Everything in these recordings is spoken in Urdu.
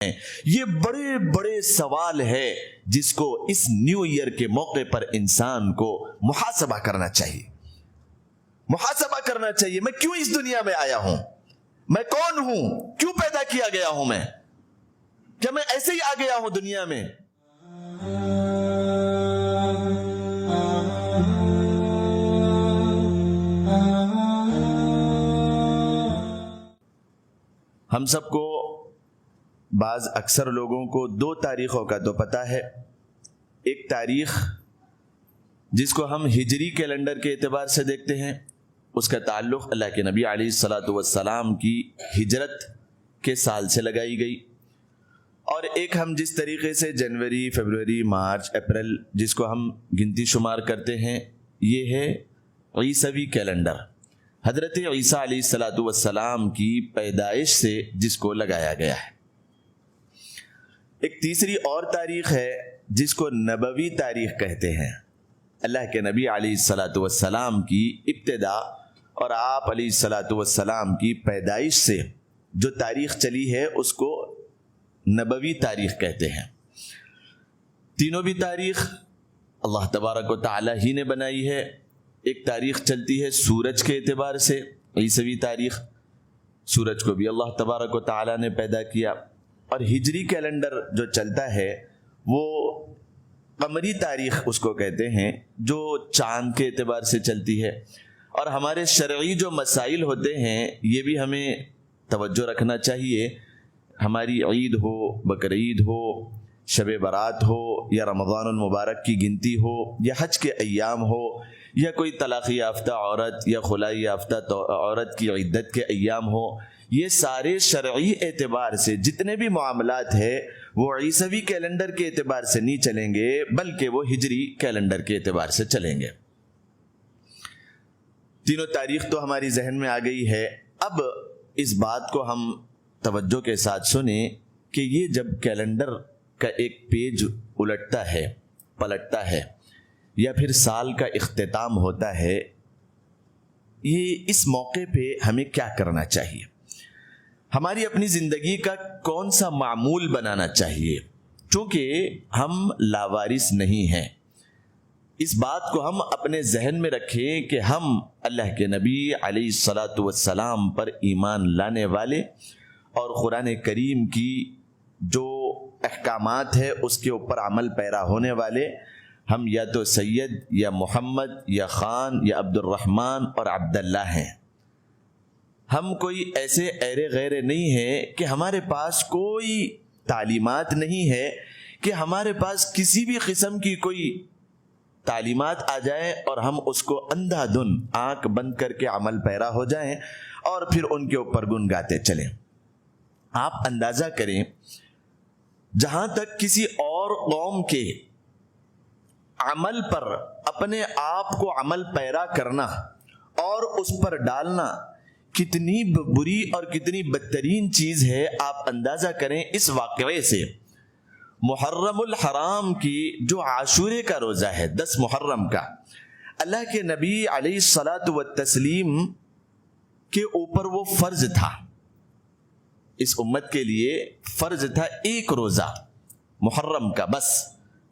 یہ بڑے بڑے سوال ہے جس کو اس نیو ایئر کے موقع پر انسان کو محاسبہ کرنا چاہیے. محاسبہ کرنا چاہیے. میں کیوں اس دنیا میں آیا ہوں؟ میں کون ہوں؟ کیوں پیدا کیا گیا ہوں؟ میں کیا میں ایسے ہی آ گیا ہوں دنیا میں؟ ہم سب کو بعض اکثر لوگوں کو دو تاریخوں کا تو پتہ ہے. ایک تاریخ جس کو ہم ہجری کیلنڈر کے اعتبار سے دیکھتے ہیں، اس کا تعلق اللہ کے نبی علیہ الصلاۃ والسلام کی ہجرت کے سال سے لگائی گئی. اور ایک ہم جس طریقے سے جنوری، فروری، مارچ، اپریل جس کو ہم گنتی شمار کرتے ہیں، یہ ہے عیسوی کیلنڈر، حضرت عیسیٰ علیہ الصلاۃ والسلام کی پیدائش سے جس کو لگایا گیا ہے. ایک تیسری اور تاریخ ہے جس کو نبوی تاریخ کہتے ہیں. اللہ کے نبی علیہ الصلاۃ والسلام کی ابتدا اور آپ علیہ الصلاۃ والسلام کی پیدائش سے جو تاریخ چلی ہے اس کو نبوی تاریخ کہتے ہیں. تینوں بھی تاریخ اللہ تبارک و تعالی ہی نے بنائی ہے. ایک تاریخ چلتی ہے سورج کے اعتبار سے، عیسوی تاریخ، سورج کو بھی اللہ تبارک و تعالی نے پیدا کیا. اور ہجری کیلنڈر جو چلتا ہے وہ قمری تاریخ اس کو کہتے ہیں، جو چاند کے اعتبار سے چلتی ہے. اور ہمارے شرعی جو مسائل ہوتے ہیں یہ بھی ہمیں توجہ رکھنا چاہیے. ہماری عید ہو، بقرعید ہو، شب برات ہو، یا رمضان المبارک کی گنتی ہو، یا حج کے ایام ہو، یا کوئی طلاق یافتہ عورت یا خلا یافتہ عورت کی عدت کے ایام ہو، یہ سارے شرعی اعتبار سے جتنے بھی معاملات ہیں وہ عیسوی کیلنڈر کے اعتبار سے نہیں چلیں گے بلکہ وہ ہجری کیلنڈر کے اعتبار سے چلیں گے. تینوں تاریخ تو ہماری ذہن میں آ گئی ہے. اب اس بات کو ہم توجہ کے ساتھ سنیں کہ یہ جب کیلنڈر کا ایک پیج الٹتا ہے، پلٹتا ہے، یا پھر سال کا اختتام ہوتا ہے، یہ اس موقع پہ ہمیں کیا کرنا چاہیے؟ ہماری اپنی زندگی کا کون سا معمول بنانا چاہیے؟ چونکہ ہم لاوارث نہیں ہیں. اس بات کو ہم اپنے ذہن میں رکھیں کہ ہم اللہ کے نبی علیہ الصلاۃ والسلام پر ایمان لانے والے اور قرآن کریم کی جو احکامات ہے اس کے اوپر عمل پیرا ہونے والے. ہم یا تو سید یا محمد یا خان یا عبد الرحمن اور عبداللہ ہیں. ہم کوئی ایسے ایرے غیرے نہیں ہیں کہ ہمارے پاس کوئی تعلیمات نہیں ہے، کہ ہمارے پاس کسی بھی قسم کی کوئی تعلیمات آ جائیں اور ہم اس کو اندھا دھن آنکھ بند کر کے عمل پیرا ہو جائیں اور پھر ان کے اوپر گنگاتے چلیں. آپ اندازہ کریں، جہاں تک کسی اور قوم کے عمل پر اپنے آپ کو عمل پیرا کرنا اور اس پر ڈالنا کتنی بری اور کتنی بدترین چیز ہے، آپ اندازہ کریں اس واقعے سے. محرم الحرام کی جو عاشورے کا روزہ ہے 10 محرم کا، اللہ کے نبی علیہ الصلاۃ والتسلیم کے اوپر وہ فرض تھا، اس امت کے لیے فرض تھا ایک روزہ محرم کا بس.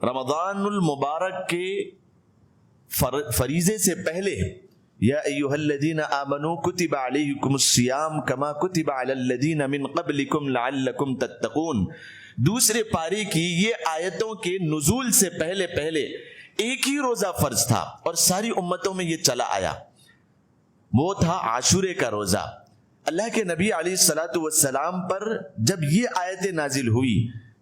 رمضان المبارک کے فریضے سے پہلے یا ایھا الذین آمنوا کتب علیکم الصیام کما کتب علی الذین من قبلکم لعلکم تتقون، دوسرے پارے کی یہ آیتوں کے نزول سے پہلے ایک ہی روزہ فرض تھا اور ساری امتوں میں یہ چلا آیا، وہ تھا عاشورے کا روزہ. اللہ کے نبی علیہ الصلاۃ والسلام پر جب یہ آیتیں نازل ہوئی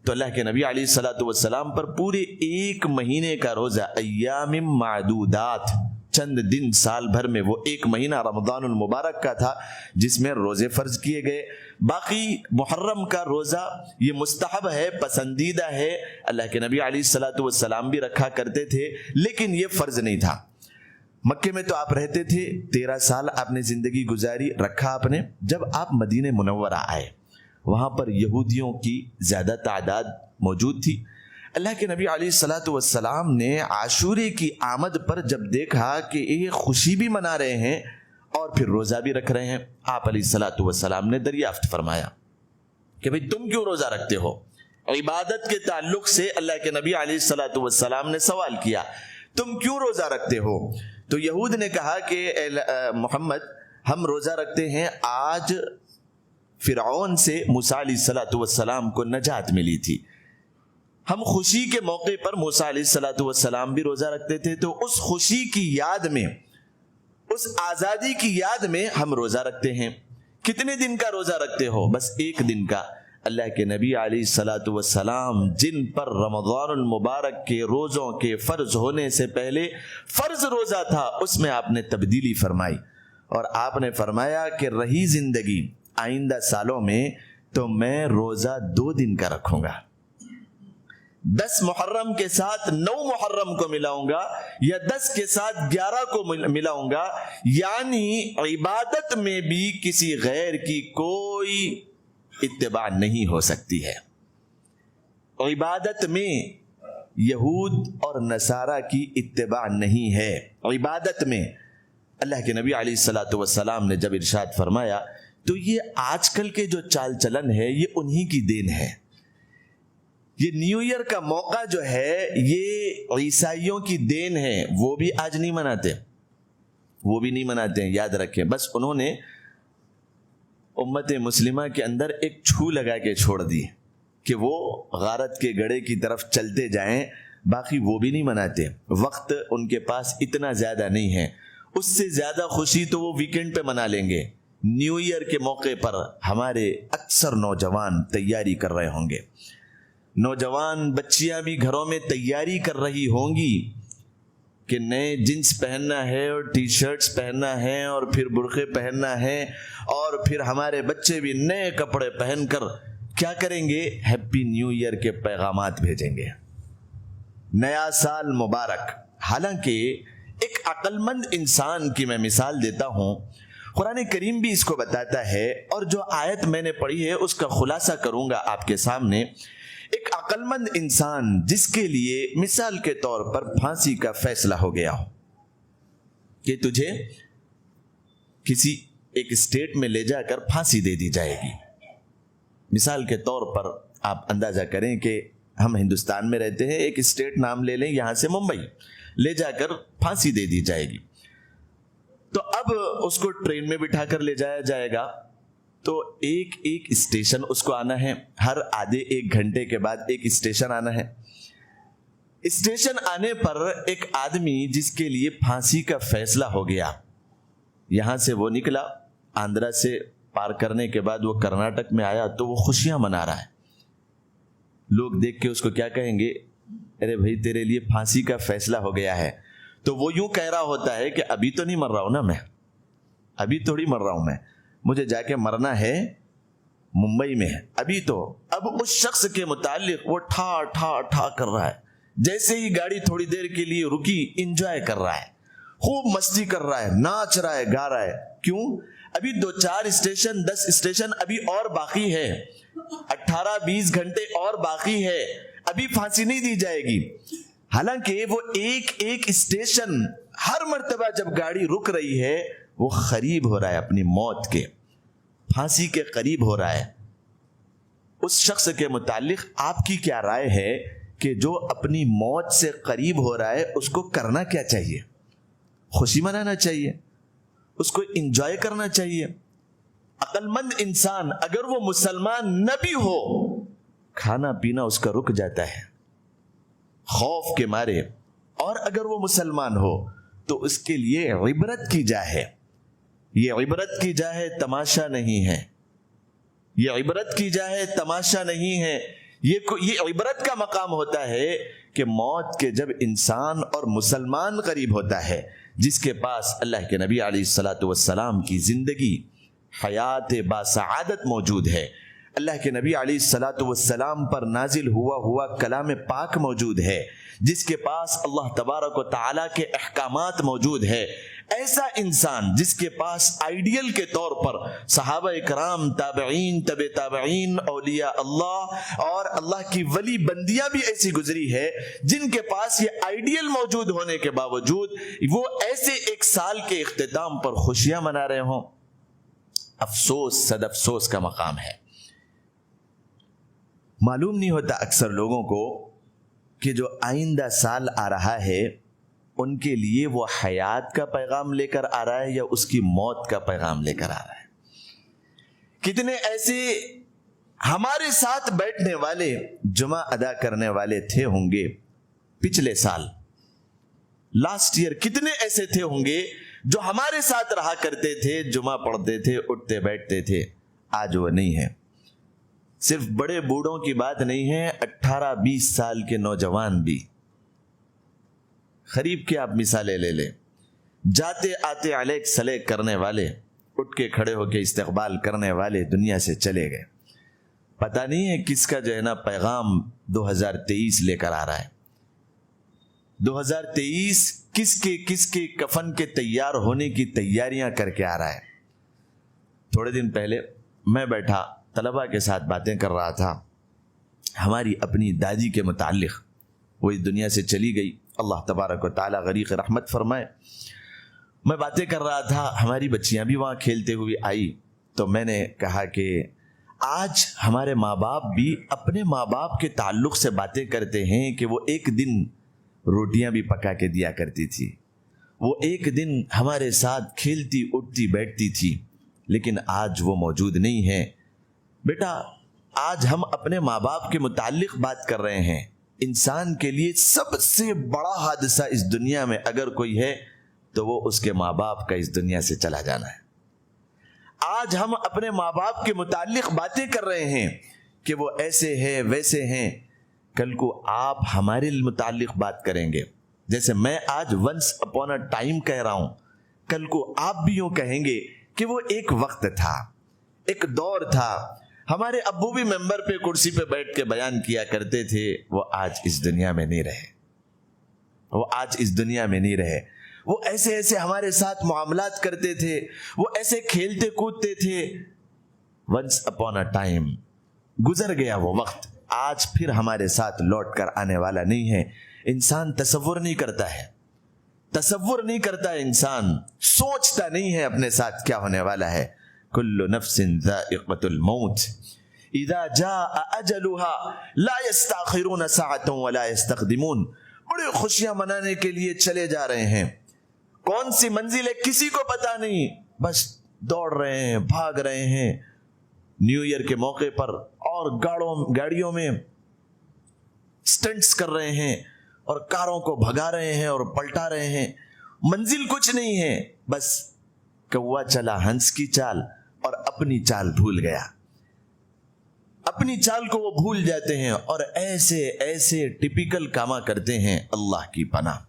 تو اللہ کے نبی علیہ الصلاۃ والسلام پر پورے ایک مہینے کا روزہ، ایام معدودات، چند دن سال بھر میں، وہ ایک مہینہ رمضان المبارک کا تھا جس میں روزے فرض کیے گئے. باقی محرم کا روزہ یہ مستحب ہے، پسندیدہ ہے، اللہ کے نبی علیہ الصلاۃ والسلام بھی رکھا کرتے تھے، لیکن یہ فرض نہیں تھا. مکے میں تو آپ رہتے تھے، 13 سال آپ نے زندگی گزاری، رکھا آپ نے. جب آپ مدینہ منورہ آئے، وہاں پر یہودیوں کی زیادہ تعداد موجود تھی. اللہ کے نبی علیہ الصلاۃ والسلام نے عاشورے کی آمد پر جب دیکھا کہ یہ خوشی بھی منا رہے ہیں اور پھر روزہ بھی رکھ رہے ہیں، آپ علیہ الصلاۃ والسلام نے دریافت فرمایا کہ بھئی تم کیوں روزہ رکھتے ہو؟ عبادت کے تعلق سے اللہ کے نبی علیہ الصلوۃ والسلام نے سوال کیا، تم کیوں روزہ رکھتے ہو؟ تو یہود نے کہا کہ محمد ہم روزہ رکھتے ہیں، آج فرعون سے موسیٰ علیہ الصلوۃ والسلام کو نجات ملی تھی، ہم خوشی کے موقع پر موسیٰ علیہ الصلوۃ والسلام بھی روزہ رکھتے تھے، تو اس خوشی کی یاد میں، اس آزادی کی یاد میں ہم روزہ رکھتے ہیں۔ کتنے دن کا روزہ رکھتے ہو؟ بس ایک دن کا۔ اللہ کے نبی علیہ الصلوۃ والسلام جن پر رمضان المبارک کے روزوں کے فرض ہونے سے پہلے فرض روزہ تھا، اس میں آپ نے تبدیلی فرمائی، اور آپ نے فرمایا کہ رہی زندگی آئندہ سالوں میں تو میں روزہ 2 دن کا رکھوں گا، 10 محرم کے ساتھ 9 محرم کو ملاؤں گا، یا 10 کے ساتھ 11 کو ملاؤں گا، یعنی عبادت میں بھی کسی غیر کی کوئی اتباع نہیں ہو سکتی ہے۔ عبادت میں یہود اور نصارہ کی اتباع نہیں ہے۔ عبادت میں اللہ کے نبی علیہ الصلوۃ والسلام نے جب ارشاد فرمایا تو یہ آج کل کے جو چال چلن ہے یہ انہی کی دین ہے۔ یہ نیو ایئر کا موقع جو ہے یہ عیسائیوں کی دین ہے، وہ بھی آج نہیں مناتے، وہ بھی نہیں مناتے ہیں، یاد رکھیں۔ بس انہوں نے امت مسلمہ کے اندر ایک چھو لگا کے چھوڑ دی کہ وہ غارت کے گڑھے کی طرف چلتے جائیں، باقی وہ بھی نہیں مناتے۔ وقت ان کے پاس اتنا زیادہ نہیں ہے، اس سے زیادہ خوشی تو وہ ویکنڈ پہ منا لیں گے۔ نیو ایئر کے موقع پر ہمارے اکثر نوجوان تیاری کر رہے ہوں گے، نوجوان بچیاں بھی گھروں میں تیاری کر رہی ہوں گی کہ نئے جینس پہننا ہے اور ٹی شرٹس پہننا ہے اور پھر برقعے پہننا ہے، اور پھر ہمارے بچے بھی نئے کپڑے پہن کر کیا کریں گے؟ ہیپی نیو ایئر کے پیغامات بھیجیں گے، نیا سال مبارک۔ حالانکہ ایک عقل مند انسان کی میں مثال دیتا ہوں، قرآن کریم بھی اس کو بتاتا ہے، اور جو آیت میں نے پڑھی ہے اس کا خلاصہ کروں گا آپ کے سامنے۔ ایک عقل مند انسان جس کے لیے مثال کے طور پر پھانسی کا فیصلہ ہو گیا ہو کہ تجھے کسی ایک اسٹیٹ میں لے جا کر پھانسی دے دی جائے گی، مثال کے طور پر آپ اندازہ کریں کہ ہم ہندوستان میں رہتے ہیں، ایک اسٹیٹ نام لے لیں یہاں سے ممبئی، لے جا کر پھانسی دے دی جائے گی، تو اب اس کو ٹرین میں بٹھا کر لے جایا جائے گا، تو ایک ایک اسٹیشن اس کو آنا ہے، ہر آدھے 1 گھنٹے کے بعد ایک اسٹیشن آنا ہے۔ اسٹیشن آنے پر ایک آدمی جس کے لیے پھانسی کا فیصلہ ہو گیا، یہاں سے وہ نکلا، آندھرا سے پار کرنے کے بعد وہ کرناٹک میں آیا تو وہ خوشیاں منا رہا ہے۔ لوگ دیکھ کے اس کو کیا کہیں گے؟ ارے بھائی تیرے لیے پھانسی کا فیصلہ ہو گیا ہے۔ تو وہ یوں کہہ رہا ہوتا ہے کہ ابھی تو نہیں مر رہا ہوں نا، میں ابھی تھوڑی مر رہا ہوں، میں مجھے جا کے مرنا ہے ممبئی میں ابھی تو۔ اب اس شخص کے متعلق وہ ٹھا ٹھا ٹھا کر رہا ہے، جیسے ہی گاڑی تھوڑی دیر کے لیے رکی انجوائے کر رہا ہے، خوب مستی کر رہا ہے، ناچ رہا ہے، گا رہا ہے۔ کیوں؟ ابھی 2-4 اسٹیشن 10 اسٹیشن ابھی اور باقی ہے، 18-20 گھنٹے اور باقی ہے، ابھی پھانسی نہیں دی جائے گی۔ حالانکہ وہ ایک ایک اسٹیشن ہر مرتبہ جب گاڑی رک رہی ہے وہ قریب ہو رہا ہے اپنی موت کے، پھانسی کے قریب ہو رہا ہے۔ اس شخص کے متعلق آپ کی کیا رائے ہے کہ جو اپنی موت سے قریب ہو رہا ہے اس کو کرنا کیا چاہیے؟ خوشی منانا چاہیے، اس کو انجوائے کرنا چاہیے۔ عقل مند انسان اگر وہ مسلمان نہ بھی ہو، کھانا پینا اس کا رک جاتا ہے خوف کے مارے، اور اگر وہ مسلمان ہو تو اس کے لیے عبرت کی جا ہے۔ یہ عبرت کی جا ہے، تماشا نہیں ہے، یہ عبرت کی جا ہے، تماشا نہیں ہے۔ یہ عبرت کا مقام ہوتا ہے کہ موت کے جب انسان اور مسلمان قریب ہوتا ہے، جس کے پاس اللہ کے نبی علیہ الصلوۃ والسلام کی زندگی، حیات باسعادت موجود ہے، اللہ کے نبی علیہ الصلوۃ والسلام پر نازل ہوا کلام پاک موجود ہے، جس کے پاس اللہ تبارک و تعالیٰ کے احکامات موجود ہے۔ ایسا انسان جس کے پاس آئیڈیل کے طور پر صحابہ کرام، تابعین، تبع تابعین، اولیاء اللہ اور اللہ کی ولی بندیاں بھی ایسی گزری ہے، جن کے پاس یہ آئیڈیل موجود ہونے کے باوجود وہ ایسے ایک سال کے اختتام پر خوشیاں منا رہے ہوں، افسوس، صد افسوس کا مقام ہے۔ معلوم نہیں ہوتا اکثر لوگوں کو کہ جو آئندہ سال آ رہا ہے ان کے لیے وہ حیات کا پیغام لے کر آ رہا ہے یا اس کی موت کا پیغام لے کر آ رہا ہے. کتنے ایسے ہمارے ساتھ بیٹھنے والے جمعہ ادا کرنے والے تھے ہوں گے پچھلے سال، لاسٹ ایئر، کتنے ایسے تھے ہوں گے جو ہمارے ساتھ رہا کرتے تھے، جمعہ پڑھتے تھے، اٹھتے بیٹھتے تھے. آج وہ نہیں ہے. صرف بڑے بوڑھوں کی بات نہیں ہے، 18-20 سال کے نوجوان بھی. قریب کے آپ مثالیں لے لیں، جاتے آتے علیک سلیک کرنے والے، اٹھ کے کھڑے ہو کے استقبال کرنے والے دنیا سے چلے گئے. پتہ نہیں ہے کس کا جو ہے نا پیغام 2023 لے کر آ رہا ہے. 2023 کس کے کفن کے تیار ہونے کی تیاریاں کر کے آ رہا ہے. تھوڑے دن پہلے میں بیٹھا طلباء کے ساتھ باتیں کر رہا تھا ہماری اپنی دادی کے متعلق. وہ اس دنیا سے چلی گئی، اللہ تبارک و تعالی غریق رحمت فرمائے. میں باتیں کر رہا تھا، ہماری بچیاں بھی وہاں کھیلتے ہوئے آئی، تو میں نے کہا کہ آج ہمارے ماں باپ بھی اپنے ماں باپ کے تعلق سے باتیں کرتے ہیں کہ وہ ایک دن روٹیاں بھی پکا کے دیا کرتی تھی، وہ ایک دن ہمارے ساتھ کھیلتی اٹھتی بیٹھتی تھی، لیکن آج وہ موجود نہیں ہے. بیٹا آج ہم اپنے ماں باپ کے متعلق بات کر رہے ہیں. انسان کے لیے سب سے بڑا حادثہ اس دنیا میں اگر کوئی ہے تو وہ اس کے ماں باپ کا اس دنیا سے چلا جانا ہے. آج ہم اپنے ماں باپ کے متعلق باتیں کر رہے ہیں کہ وہ ایسے ہیں ویسے ہیں، کل کو آپ ہمارے متعلق بات کریں گے. جیسے میں آج ونس اپون اے ٹائم کہہ رہا ہوں، کل کو آپ بھی یوں کہیں گے کہ وہ ایک وقت تھا، ایک دور تھا. ہمارے ابو بھی ممبر پہ کرسی پہ بیٹھ کے بیان کیا کرتے تھے، وہ آج اس دنیا میں نہیں رہے، وہ آج اس دنیا میں نہیں رہے. وہ ایسے ایسے ہمارے ساتھ معاملات کرتے تھے، وہ ایسے کھیلتے کودتے تھے. ونس اپون اے ٹائم گزر گیا وہ وقت، آج پھر ہمارے ساتھ لوٹ کر آنے والا نہیں ہے. انسان تصور نہیں کرتا ہے، تصور نہیں کرتا ہے، انسان سوچتا نہیں ہے اپنے ساتھ کیا ہونے والا ہے. کل نفس ذائقۃ الموت اذا جاء اجلها لا يستأخرون ساعة ولا يستقدمون. بڑی خوشیاں منانے کے لیے چلے جا رہے ہیں، کون سی منزل ہے کسی کو پتا نہیں، بس دوڑ رہے ہیں، بھاگ رہے ہیں. نیو ایئر کے موقع پر اور گاڑیوں میں سٹنٹس کر رہے ہیں اور کاروں کو بھگا رہے ہیں اور پلٹا رہے ہیں. منزل کچھ نہیں ہے، بس کوا چلا ہنس کی چال اور اپنی چال بھول گیا. اپنی چال کو وہ بھول جاتے ہیں اور ایسے ایسے ٹپیکل کاما کرتے ہیں. اللہ کی پناہ.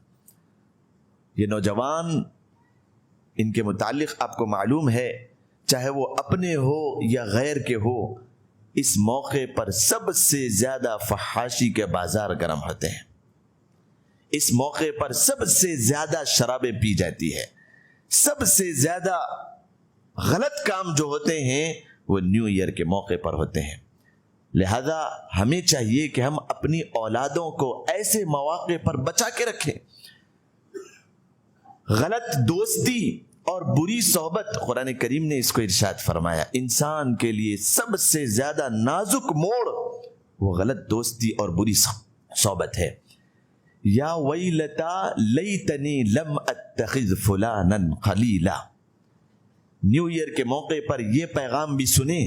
یہ نوجوان، ان کے متعلق آپ کو معلوم ہے، چاہے وہ اپنے ہو یا غیر کے ہو، اس موقع پر سب سے زیادہ فحاشی کے بازار گرم ہوتے ہیں. اس موقع پر سب سے زیادہ شرابیں پی جاتی ہے، سب سے زیادہ غلط کام جو ہوتے ہیں وہ نیو ایئر کے موقع پر ہوتے ہیں. لہذا ہمیں چاہیے کہ ہم اپنی اولادوں کو ایسے مواقع پر بچا کے رکھیں. غلط دوستی اور بری صحبت، قرآن کریم نے اس کو ارشاد فرمایا، انسان کے لیے سب سے زیادہ نازک موڑ وہ غلط دوستی اور بری صحبت ہے. یا ویلتا لیتنی لم اتخذ فلانا خلیلا. نیو ایئر کے موقع پر یہ پیغام بھی سنیں،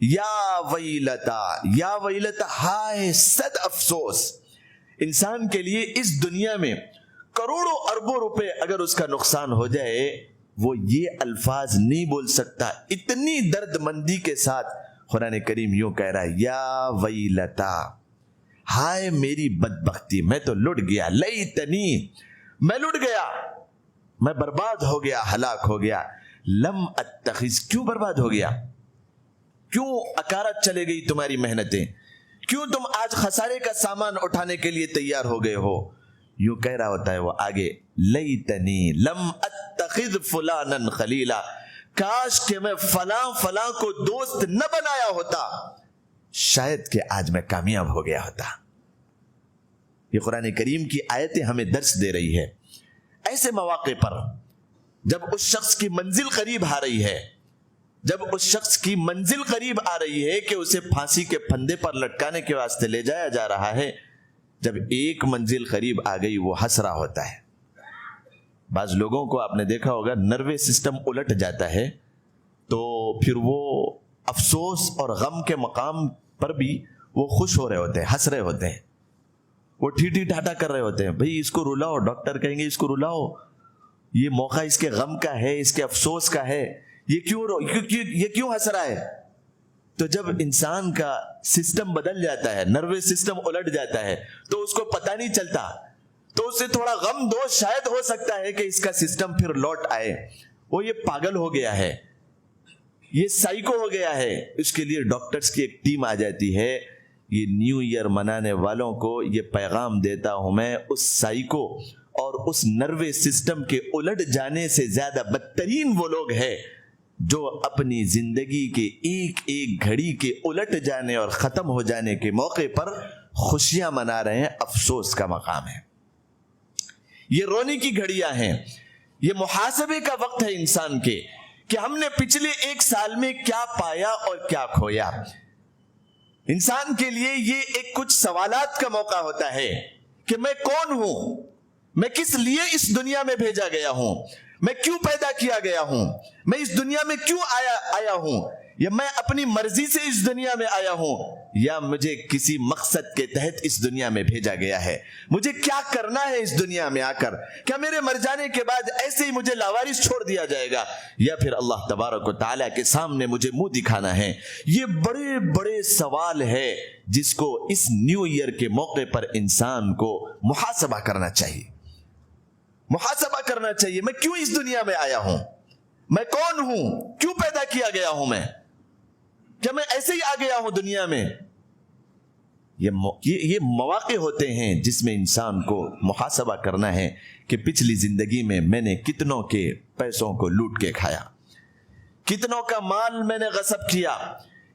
یا ویلتا، ہائے صد افسوس. انسان کے لیے اس دنیا میں کروڑوں اربوں روپے اگر اس کا نقصان ہو جائے، وہ یہ الفاظ نہیں بول سکتا. اتنی درد مندی کے ساتھ قرآن کریم یوں کہہ رہا ہے، یا ویلتا، ہائے میری بدبختی، میں تو لٹ گیا. لیتنی، میں لٹ گیا، میں برباد ہو گیا، ہلاک ہو گیا. لم اتخذ، کیوں برباد ہو گیا؟ کیوں اکارت چلے گئی تمہاری محنتیں؟ کیوں تم آج خسارے کا سامان اٹھانے کے لیے تیار ہو گئے ہو؟ یوں کہہ رہا ہوتا ہے وہ آگے، لیتنی لم اتخذ فلانا خلیلا، کاش کہ میں فلاں کو دوست نہ بنایا ہوتا، شاید کہ آج میں کامیاب ہو گیا ہوتا. یہ قرآن کریم کی آیتیں ہمیں درس دے رہی ہے. ایسے مواقع پر جب اس شخص کی منزل قریب آ رہی ہے، جب اس شخص کی منزل قریب آ رہی ہے کہ اسے پھانسی کے پھندے پر لٹکانے کے واسطے لے جایا جا رہا ہے، جب ایک منزل قریب آ گئی وہ ہنس رہا ہوتا ہے. بعض لوگوں کو آپ نے دیکھا ہوگا نروس سسٹم الٹ جاتا ہے تو پھر وہ افسوس اور غم کے مقام پر بھی وہ خوش ہو رہے ہوتے ہیں، ہنس رہے ہوتے ہیں، وہ ٹھیٹھی ٹھاٹا کر رہے ہوتے ہیں. بھئی اس کو رلاؤ، ڈاکٹر کہیں گے اس کو رلاؤ، یہ موقع اس کے غم کا ہے، اس کے افسوس کا ہے، یہ کیوں ہنس رہا ہے؟ تو جب انسان کا سسٹم بدل جاتا ہے، نروس سسٹم الٹ جاتا ہے تو اس کو پتہ نہیں چلتا، تو اسے تھوڑا غم دوش شاید ہو سکتا ہے کہ اس کا سسٹم پھر لوٹ آئے. وہ یہ پاگل ہو گیا ہے، یہ سائیکو ہو گیا ہے. اس کے لیے ڈاکٹرز کی ایک ٹیم آ جاتی ہے. یہ نیو ایئر منانے والوں کو یہ پیغام دیتا ہوں میں، اس سائیکو اور اس نروس سسٹم کے الٹ جانے سے زیادہ بدترین وہ لوگ ہیں جو اپنی زندگی کے ایک ایک گھڑی کے الٹ جانے اور ختم ہو جانے کے موقع پر خوشیاں منا رہے ہیں. افسوس کا مقام ہے، یہ رونے کی گھڑیاں ہیں. یہ محاسبے کا وقت ہے انسان کے کہ ہم نے پچھلے ایک سال میں کیا پایا اور کیا کھویا. انسان کے لیے یہ ایک کچھ سوالات کا موقع ہوتا ہے کہ میں کون ہوں، میں کس لیے اس دنیا میں بھیجا گیا ہوں، میں کیوں پیدا کیا گیا ہوں، میں اس دنیا میں کیوں آیا ہوں، یا میں اپنی مرضی سے اس دنیا میں آیا ہوں یا مجھے کسی مقصد کے تحت اس دنیا میں بھیجا گیا ہے. مجھے کیا کرنا ہے اس دنیا میں آ کر؟ کیا میرے مر جانے کے بعد ایسے ہی مجھے لاوارث چھوڑ دیا جائے گا، یا پھر اللہ تبارک و تعالیٰ کے سامنے مجھے منہ دکھانا ہے؟ یہ بڑے بڑے سوال ہے جس کو اس نیو ایئر کے موقع پر انسان کو محاسبہ کرنا چاہیے. محاسبہ کرنا چاہیے، میں کیوں اس دنیا میں آیا ہوں، میں کون ہوں، کیوں پیدا کیا گیا ہوں میں، کیا میں ایسے ہی آ گیا ہوں دنیا میں؟ یہ مواقع ہوتے ہیں جس میں انسان کو محاسبہ کرنا ہے کہ پچھلی زندگی میں میں نے کتنوں کے پیسوں کو لوٹ کے کھایا، کتنوں کا مال میں نے غصب کیا،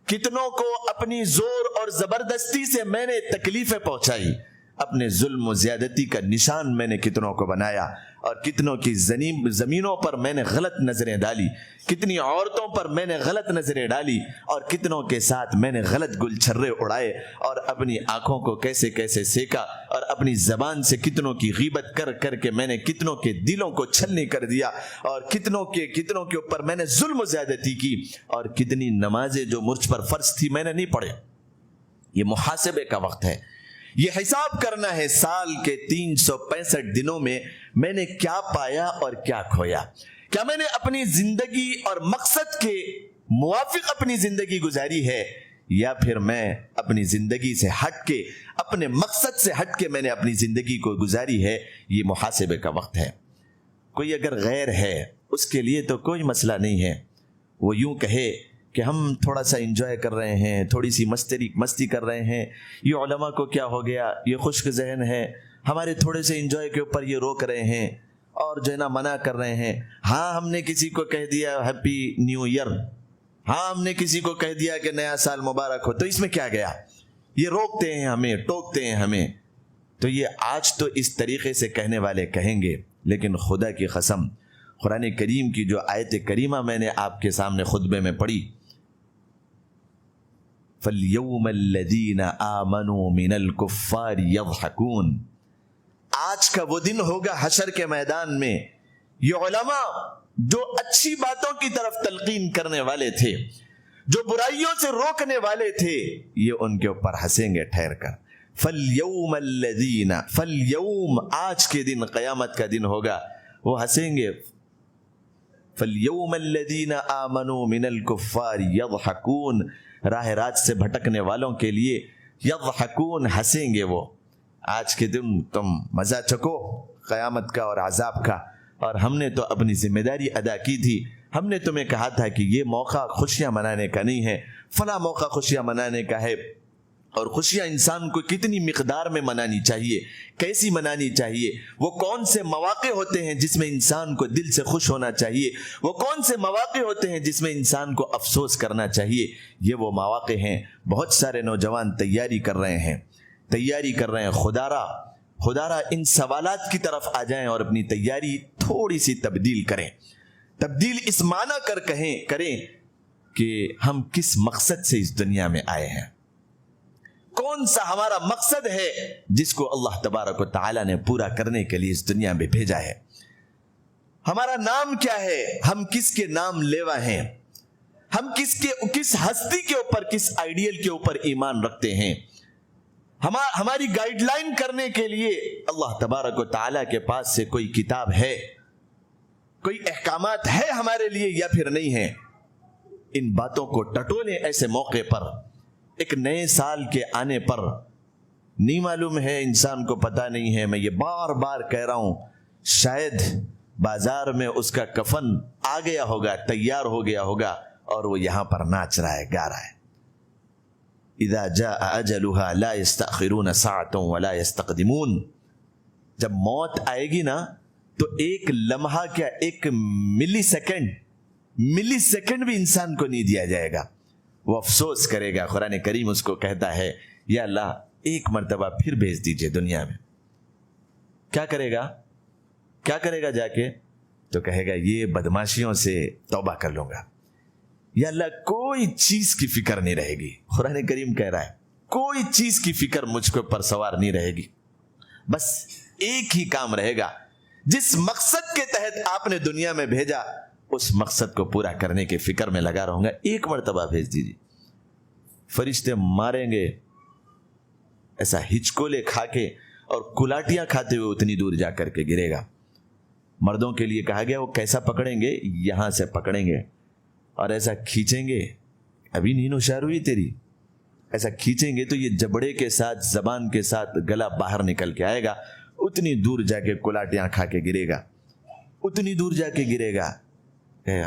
کتنوں کو اپنی زور اور زبردستی سے میں نے تکلیفیں پہنچائی، اپنے ظلم و زیادتی کا نشان میں نے کتنوں کو بنایا، اور کتنوں کی زمینوں پر میں نے غلط نظریں ڈالی، کتنی عورتوں پر میں نے غلط نظریں ڈالی، اور کتنوں کے ساتھ میں نے غلط گل چھرے اڑائے، اور اپنی آنکھوں کو کیسے کیسے سیکا، اور اپنی زبان سے کتنوں کی غیبت کر کر کے میں نے کتنوں کے دلوں کو چھلنی کر دیا، اور کتنوں کے اوپر میں نے ظلم و زیادتی کی، اور کتنی نمازیں جو مجھ پر فرض تھی میں نے نہیں پڑھے. یہ محاسبے کا وقت ہے، یہ حساب کرنا ہے سال کے 365 دنوں میں نے کیا پایا اور کیا کھویا. کیا میں نے اپنی زندگی اور مقصد کے موافق اپنی زندگی گزاری ہے، یا پھر میں اپنی زندگی سے ہٹ کے، اپنے مقصد سے ہٹ کے میں نے اپنی زندگی کو گزاری ہے؟ یہ محاسبے کا وقت ہے. کوئی اگر غیر ہے اس کے لیے تو کوئی مسئلہ نہیں ہے، وہ یوں کہے کہ ہم تھوڑا سا انجوائے کر رہے ہیں، تھوڑی سی مستی کر رہے ہیں، یہ علماء کو کیا ہو گیا، یہ خشک ذہن ہے، ہمارے تھوڑے سے انجوائے کے اوپر یہ روک رہے ہیں اور جو ہے نا منع کر رہے ہیں. ہاں ہم نے کسی کو کہہ دیا ہیپی نیو ایئر، ہاں ہم نے کسی کو کہہ دیا کہ نیا سال مبارک ہو، تو اس میں کیا گیا؟ یہ روکتے ہیں ہمیں، ٹوکتے ہیں ہمیں. تو یہ آج تو اس طریقے سے کہنے والے کہیں گے، لیکن خدا کی قسم قرآن کریم کی جو آیت کریمہ میں نے آپ کے سامنے خطبے میں پڑھی، فَالْيَوْمَ الَّذِينَ آمَنُوا مِنَ الْكُفَّارِ يَضْحَكُونَ، آج کا وہ دن ہوگا حشر کے میدان میں یہ علماء جو اچھی باتوں کی طرف تلقین کرنے والے تھے، جو برائیوں سے روکنے والے تھے، یہ ان کے اوپر ہنسیں گے ٹھہر کر. فَالْيَوْمَ الَّذِينَ، فَالْيَوْمَ، آج کے دن، قیامت کا دن ہوگا، وہ ہنسیں گے. فَالْيَوْمَ الَّذِينَ آمَنُوا مِنَ الْكُفَّارِ يَضْحَكُونَ، راہ راست سے بھٹکنے والوں کے لیے یضحکون، ہنسیں گے وہ. آج کے دن تم مزہ چکو قیامت کا اور عذاب کا، اور ہم نے تو اپنی ذمہ داری ادا کی تھی. ہم نے تمہیں کہا تھا کہ یہ موقع خوشیاں منانے کا نہیں ہے، فلاں موقع خوشیاں منانے کا ہے. اور خوشیاں انسان کو کتنی مقدار میں منانی چاہیے، کیسی منانی چاہیے، وہ کون سے مواقع ہوتے ہیں جس میں انسان کو دل سے خوش ہونا چاہیے، وہ کون سے مواقع ہوتے ہیں جس میں انسان کو افسوس کرنا چاہیے. یہ وہ مواقع ہیں. بہت سارے نوجوان تیاری کر رہے ہیں. خدارا ان سوالات کی طرف آ جائیں اور اپنی تیاری تھوڑی سی تبدیل کریں. تبدیل اس معنی کریں کہ ہم کس مقصد سے اس دنیا میں آئے ہیں، کون سا ہمارا مقصد ہے جس کو اللہ تبارک و تعالی نے پورا کرنے کے لیے اس دنیا میں بھیجا ہے، ہمارا نام کیا ہے، ہم کس کے نام لیوا ہیں، ہم کس ہستی کے اوپر، کس آئیڈیل کے اوپر ایمان رکھتے ہیں، ہماری گائیڈ لائن کرنے کے لیے اللہ تبارک و تعالی کے پاس سے کوئی کتاب ہے، کوئی احکامات ہے ہمارے لیے یا پھر نہیں ہے۔ ان باتوں کو ٹٹولیں ایسے موقع پر، ایک نئے سال کے آنے پر۔ نہیں معلوم ہے، انسان کو پتہ نہیں ہے، میں یہ بار بار کہہ رہا ہوں، شاید بازار میں اس کا کفن آ گیا ہوگا، تیار ہو گیا ہوگا، اور وہ یہاں پر ناچ رہا ہے، گا رہا ہے۔ اذا جاء اجلها لا يستأخرون ساعة ولا يستقدمون۔ جب موت آئے گی نا تو ایک لمحہ کیا، ایک ملی سیکنڈ بھی انسان کو نہیں دیا جائے گا، وہ افسوس کرے گا۔ قرآن کریم اس کو کہتا ہے، یا اللہ ایک مرتبہ پھر بھیج دیجئے دنیا میں۔ کیا کرے گا جا کے؟ تو کہے گا یہ بدماشیوں سے توبہ کر لوں گا۔ یا اللہ کوئی چیز کی فکر نہیں رہے گی۔ قرآن کریم کہہ رہا ہے کوئی چیز کی فکر مجھ کو پر سوار نہیں رہے گی، بس ایک ہی کام رہے گا، جس مقصد کے تحت آپ نے دنیا میں بھیجا اس مقصد کو پورا کرنے کے فکر میں لگا رہوں گا۔ ایک مرتبہ بھیج دیجیے۔ فرشتے ماریں گے ایسا ہچکولے کھا کے اور کلاٹیاں کھاتے ہوئے اتنی دور جا کر کے گرے گا۔ مردوں کے لیے کہا گیا وہ کیسا پکڑیں گے، یہاں سے پکڑیں گے اور ایسا کھینچیں گے، ابھی نیند ہوشیار ہوئی تیری، ایسا کھینچیں گے تو یہ جبڑے کے ساتھ، زبان کے ساتھ گلا باہر نکل کے آئے گا، اتنی دور جا کے کلاٹیاں کھا کے گرے گا، اتنی دور جا کے گرے گا۔ اے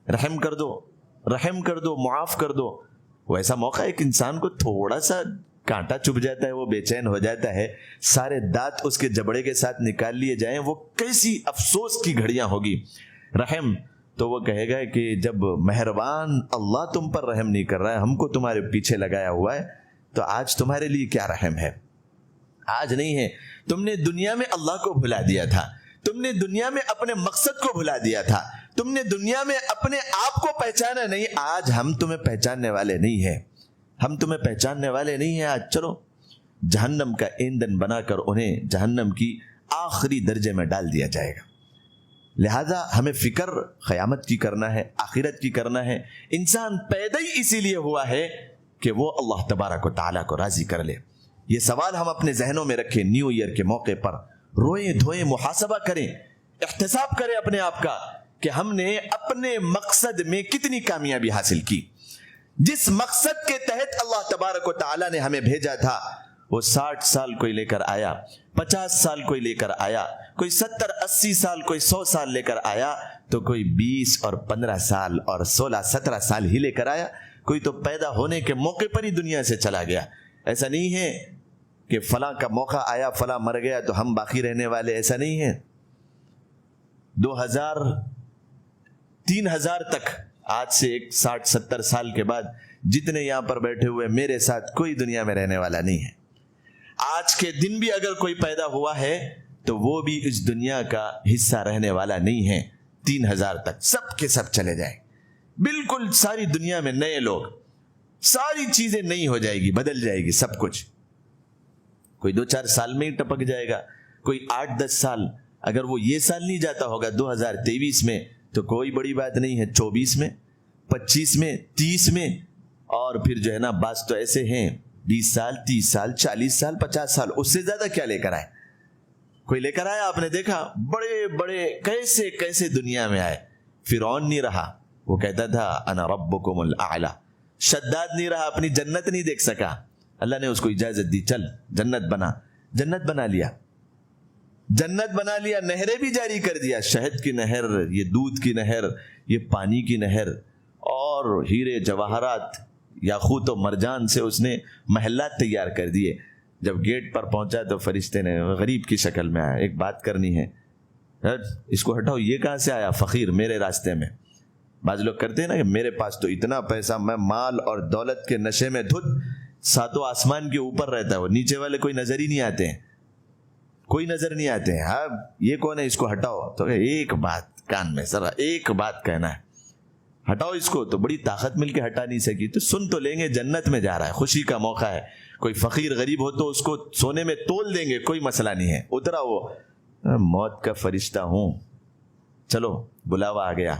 رحم کر دو، معاف کر دو۔ وہ ایسا موقع ہے کہ انسان کو تھوڑا سا کانٹا چبھ جاتا ہے، وہ بے چین ہو جاتا ہے، سارے دانت اس کے جبڑے کے ساتھ نکال لیے جائیں، وہ کیسی افسوس کی گھڑیاں ہوگی۔ رحم تو وہ کہے گا کہ جب مہربان اللہ تم پر رحم نہیں کر رہا ہے، ہم کو تمہارے پیچھے لگایا ہوا ہے، تو آج تمہارے لیے کیا رحم ہے؟ آج نہیں ہے۔ تم نے دنیا میں اللہ کو بھلا دیا تھا، تم نے دنیا میں اپنے مقصد کو بھلا دیا تھا، تم نے دنیا میں اپنے آپ کو پہچانا نہیں۔ آج ہم تمہیں پہچاننے والے نہیں ہیں، آج چلو جہنم کا ایندھن بنا کر انہیں جہنم کی آخری درجے میں ڈال دیا جائے گا۔ لہذا ہمیں فکر قیامت کی کرنا ہے، آخرت کی کرنا ہے۔ انسان پیدا ہی اسی لیے ہوا ہے کہ وہ اللہ تبارک و تعالیٰ کو راضی کر لے۔ یہ سوال ہم اپنے ذہنوں میں رکھیں، نیو ایئر کے موقع پر روئیں دھوئیں، محاسبہ کریں، احتساب کریں اپنے آپ کا کہ ہم نے اپنے مقصد میں کتنی کامیابی حاصل کی۔ جس مقصد کے تحت اللہ تبارک و تعالیٰ نے ہمیں بھیجا تھا، وہ 60 سال کوئی لے کر آیا، 50 سال کوئی لے کر آیا، کوئی 70 80 سال، کوئی 100 سال لے کر آیا، تو کوئی 20 اور 15 سال اور 16 17 سال ہی لے کر آیا۔ کوئی تو پیدا ہونے کے موقع پر ہی دنیا سے چلا گیا۔ ایسا نہیں ہے کہ فلاں کا موقع آیا، فلاں مر گیا تو ہم باقی رہنے والے، ایسا نہیں ہے۔ 2000 3000 تک، آج سے 60 70 سال کے بعد جتنے یہاں پر بیٹھے ہوئے میرے ساتھ کوئی دنیا میں رہنے والا نہیں ہے۔ آج کے دن بھی اگر کوئی پیدا ہوا ہے تو وہ بھی اس دنیا کا حصہ رہنے والا نہیں ہے۔ 3000 تک سب کے سب چلے جائیں، بالکل ساری دنیا میں نئے لوگ، ساری چیزیں نئی ہو جائے گی، بدل جائے گی سب کچھ۔ کوئی 2-4 سال میں ہی ٹپک جائے گا، کوئی 8-10 سال۔ اگر وہ یہ سال نہیں جاتا ہوگا 2023 میں تو کوئی بڑی بات نہیں ہے، 24 میں، 25 میں، 30 میں، اور پھر جو ہے نا بعض تو ایسے ہیں 20 سال 30 سال 40 سال 50 سال، اس سے زیادہ کیا لے کر آئے؟ کوئی لے کر آیا؟ آپ نے دیکھا بڑے بڑے کیسے کیسے دنیا میں آئے۔ فرعون نہیں رہا، وہ کہتا تھا انا ربکم الاعلی۔ شداد نہیں رہا، اپنی جنت نہیں دیکھ سکا، اللہ نے اس کو اجازت دی، چل جنت بنا، جنت بنا لیا، جنت بنا لیا، نہریں بھی جاری کر دیا، شہد کی نہر، یہ دودھ کی نہر، یہ پانی کی نہر، اور ہیرے جواہرات یاقوت و مرجان سے اس نے محلات تیار کر دیے۔ جب گیٹ پر پہنچا تو فرشتے نے غریب کی شکل میں آیا، ایک بات کرنی ہے، اس کو ہٹاؤ، یہ کہاں سے آیا فقیر میرے راستے میں؟ بعض لوگ کرتے ہیں نا کہ میرے پاس تو اتنا پیسہ، میں مال اور دولت کے نشے میں دھت، ساتوں آسمان کے اوپر رہتا ہے، وہ نیچے والے کوئی نظر ہی نہیں آتے ہیں، کوئی نظر نہیں آتے ہیں۔ ہاں یہ کون ہے، اس کو ہٹاؤ۔ تو ایک بات کان میں ذرا ایک بات کہنا ہے، ہٹاؤ اس کو، تو بڑی طاقت مل کے ہٹا نہیں سکی، تو سن تو لیں گے جنت میں جا رہا ہے، خوشی کا موقع ہے، کوئی فقیر غریب ہو تو اس کو سونے میں تول دیں گے، کوئی مسئلہ نہیں ہے، اترا وہ موت کا فرشتہ ہوں، چلو بلاوا آ گیا،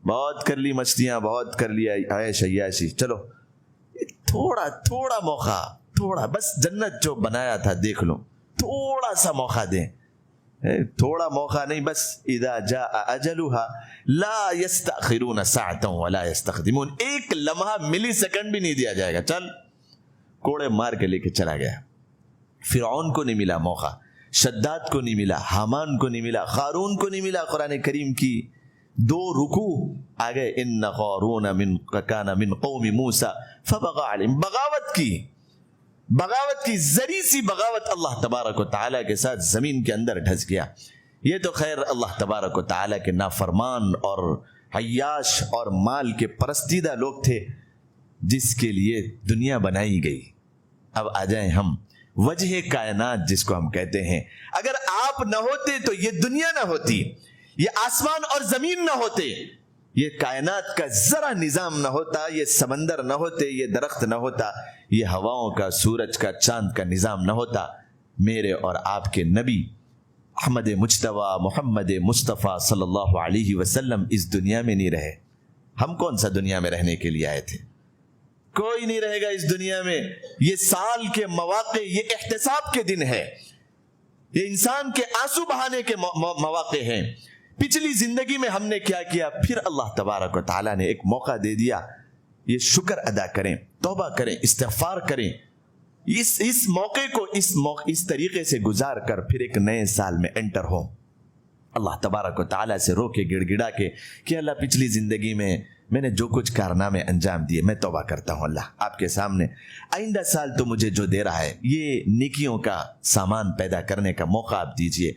بہت کر لی مستیاں، بہت کر لیا عیش عیاشی، چلو تھوڑا تھوڑا موقع، تھوڑا بس جنت جو بنایا تھا دیکھ لو، تھوڑا سا موقع دیں، تھوڑا موقع نہیں، بس اذا جاء اجلها لا يستأخرون ساعة ولا يستقدمون، ایک لمحہ ملی سیکنڈ بھی نہیں دیا جائے گا، چل کوڑے مار کے لے کے چلا گیا۔ فرعون کو نہیں ملا موقع، شداد کو نہیں ملا، حامان کو نہیں ملا، قارون کو نہیں ملا، قرآن کریم کی 2 رکوع آ گئے، ان قارون کان من قوم موسیٰ فبغى علیہم، بغاوت کی ذری سی بغاوت اللہ تبارک و تعالیٰ کے ساتھ زمین کے اندر ڈھس گیا۔ یہ تو خیر اللہ تبارک و تعالیٰ کے نافرمان اور عیاش اور مال کے پرستیدہ لوگ تھے جس کے لیے دنیا بنائی گئی۔ اب آ جائیں ہم وجہ کائنات جس کو ہم کہتے ہیں، اگر آپ نہ ہوتے تو یہ دنیا نہ ہوتی، یہ آسمان اور زمین نہ ہوتے، یہ کائنات کا ذرا نظام نہ ہوتا، یہ سمندر نہ ہوتے، یہ درخت نہ ہوتا، یہ ہواؤں کا، سورج کا، چاند کا نظام نہ ہوتا، میرے اور آپ کے نبی احمد مجتبی محمد مصطفیٰ صلی اللہ علیہ وسلم اس دنیا میں نہیں رہے۔ ہم کون سا دنیا میں رہنے کے لیے آئے تھے؟ کوئی نہیں رہے گا اس دنیا میں۔ یہ سال کے مواقع، یہ احتساب کے دن ہے، یہ انسان کے آنسو بہانے کے مواقع ہیں۔ پچھلی زندگی میں ہم نے کیا کیا، پھر اللہ تبارک و تعالیٰ نے ایک موقع دے دیا، یہ شکر ادا کریں، توبہ کریں، استغفار کریں، اس موقع کو اس طریقے سے گزار کر پھر ایک نئے سال میں انٹر ہوں۔ اللہ تبارک و تعالیٰ سے رو کے گڑ گڑا کے کہ اللہ پچھلی زندگی میں نے جو کچھ کارنامے انجام دیے میں توبہ کرتا ہوں، اللہ آپ کے سامنے آئندہ سال تو مجھے جو دے رہا ہے یہ نیکیوں کا سامان پیدا کرنے کا موقع آپ دیجئے،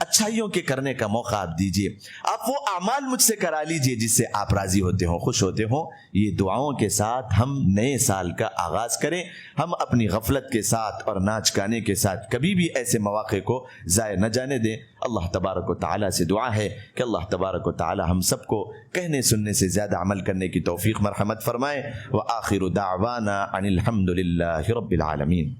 اچھائیوں کے کرنے کا موقع آپ دیجئے، آپ وہ اعمال مجھ سے کرا لیجئے جس سے آپ راضی ہوتے ہوں، خوش ہوتے ہوں۔ یہ دعاؤں کے ساتھ ہم نئے سال کا آغاز کریں، ہم اپنی غفلت کے ساتھ اور ناچ گانے کے ساتھ کبھی بھی ایسے مواقع کو ضائع نہ جانے دیں۔ اللہ تبارک و تعالیٰ سے دعا ہے کہ اللہ تبارک و تعالیٰ ہم سب کو کہنے سننے سے زیادہ عمل کرنے کی توفیق مرحمت فرمائے۔ وآخر دعوانا ان الحمد للہ رب العالمین۔